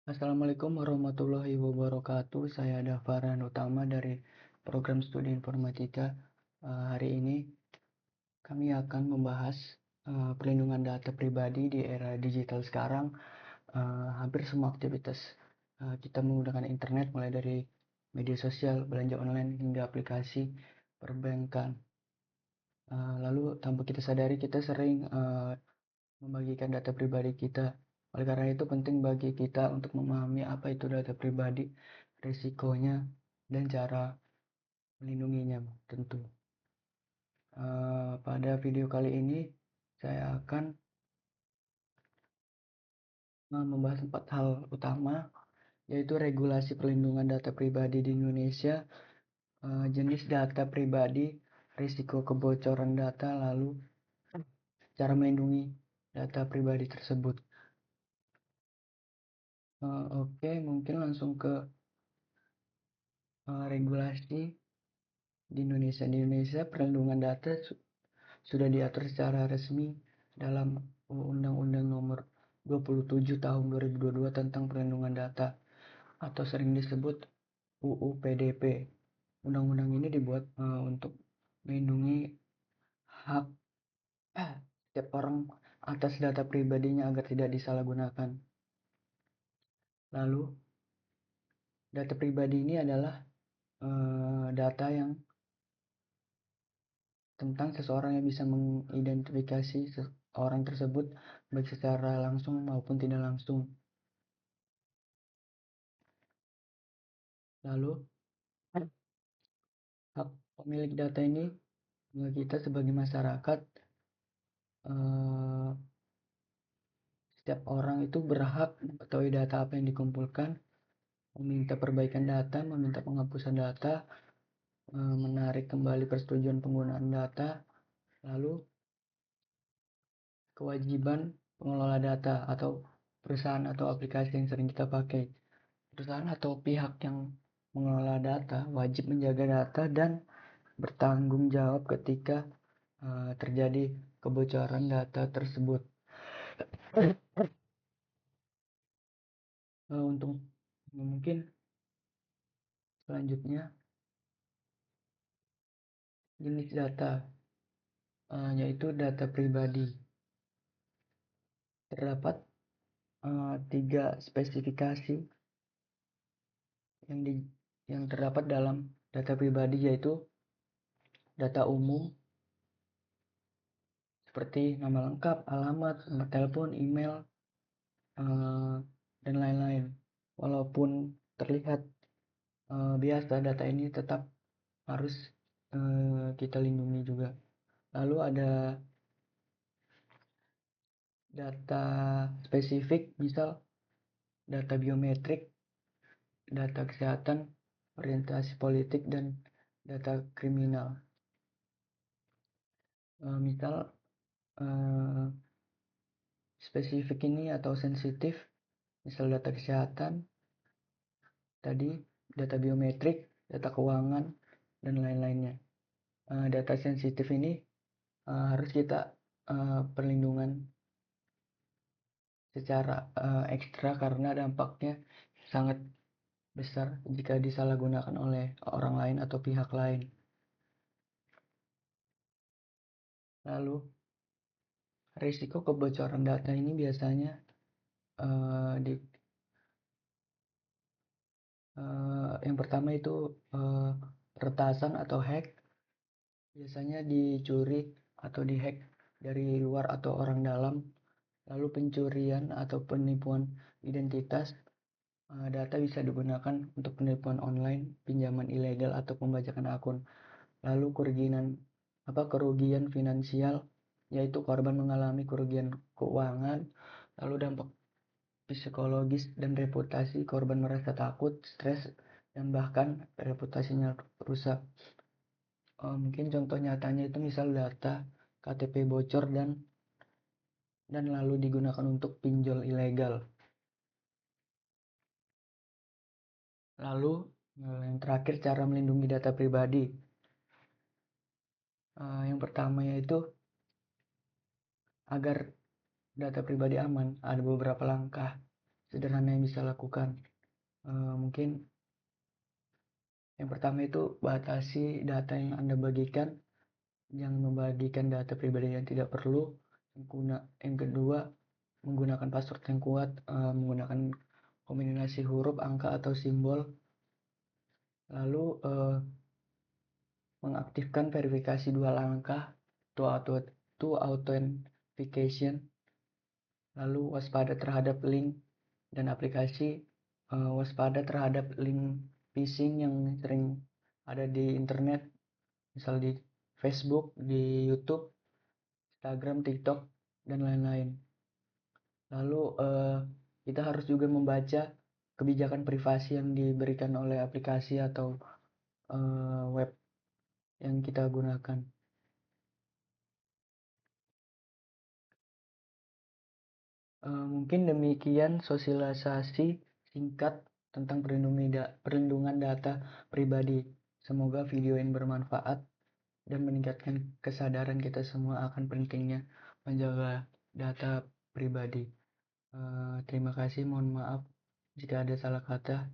Assalamualaikum warahmatullahi wabarakatuh. Saya Dafaran Utama dari program studi informatika. Hari ini kami akan membahas perlindungan data pribadi di era digital sekarang. Hampir semua aktivitas kita menggunakan internet, mulai dari media sosial, belanja online, hingga aplikasi perbankan. Lalu tanpa kita sadari, kita sering membagikan data pribadi kita. Oleh karena itu penting bagi kita untuk memahami apa itu data pribadi, risikonya, dan cara melindunginya tentu. Pada video kali ini saya akan membahas 4 hal utama, yaitu regulasi perlindungan data pribadi di Indonesia, jenis data pribadi, risiko kebocoran data, lalu cara melindungi data pribadi tersebut. Oke, mungkin langsung ke regulasi di Indonesia. Di Indonesia, perlindungan data sudah diatur secara resmi dalam Undang-Undang Nomor 27 Tahun 2022 tentang Perlindungan Data atau sering disebut UU PDP. Undang-undang ini dibuat untuk melindungi hak setiap orang atas data pribadinya agar tidak disalahgunakan. Lalu, data pribadi ini adalah data yang tentang seseorang yang bisa mengidentifikasi orang tersebut baik secara langsung maupun tidak langsung. Lalu, hak pemilik data ini kita sebagai masyarakat, eh, setiap orang itu berhak mengetahui data apa yang dikumpulkan, meminta perbaikan data, meminta penghapusan data, menarik kembali persetujuan penggunaan data, lalu kewajiban pengelola data atau perusahaan atau aplikasi yang sering kita pakai. Perusahaan atau pihak yang mengelola data wajib menjaga data dan bertanggung jawab ketika terjadi kebocoran data tersebut. Untuk mungkin selanjutnya, jenis data, yaitu data pribadi. Terdapat 3 spesifikasi yang terdapat dalam data pribadi, yaitu data umum seperti nama lengkap, alamat, nomor telepon, email, dan lain-lain. Walaupun terlihat biasa, data ini tetap harus kita lindungi juga. Lalu ada data spesifik, misal data biometrik, data kesehatan, orientasi politik, dan data kriminal. Misal spesifik ini atau sensitif, misal data kesehatan, tadi data biometrik, data keuangan, dan lain-lainnya. Data sensitif ini harus kita perlindungan secara ekstra karena dampaknya sangat besar jika disalahgunakan oleh orang lain atau pihak lain. Lalu, risiko kebocoran data ini biasanya yang pertama itu peretasan atau hack, biasanya dicuri atau dihack dari luar atau orang dalam. Lalu pencurian atau penipuan identitas, data bisa digunakan untuk penipuan online, pinjaman ilegal, atau pembajakan akun. Lalu kerugian finansial, yaitu korban mengalami kerugian keuangan. Lalu dampak psikologis dan reputasi, korban merasa takut, stres, dan bahkan reputasinya rusak. Mungkin contoh nyatanya itu misal data KTP bocor dan lalu digunakan untuk pinjol ilegal. Lalu yang terakhir, cara melindungi data pribadi. Yang pertama yaitu agar data pribadi aman, ada beberapa langkah. sederhana yang bisa lakukan. Mungkin yang pertama itu batasi data yang Anda bagikan, jangan membagikan data pribadi yang tidak perlu. Yang kedua, menggunakan password yang kuat, menggunakan kombinasi huruf, angka, atau simbol. Lalu mengaktifkan verifikasi 2 langkah, two authentication. Lalu waspada terhadap link dan aplikasi, waspada terhadap link phishing yang sering ada di internet, misal di Facebook, di YouTube, Instagram, TikTok, dan lain-lain. Lalu kita harus juga membaca kebijakan privasi yang diberikan oleh aplikasi atau web yang kita gunakan. Mungkin demikian sosialisasi singkat tentang perlindungan data pribadi. Semoga video ini bermanfaat dan meningkatkan kesadaran kita semua akan pentingnya menjaga data pribadi. Terima kasih, mohon maaf jika ada salah kata.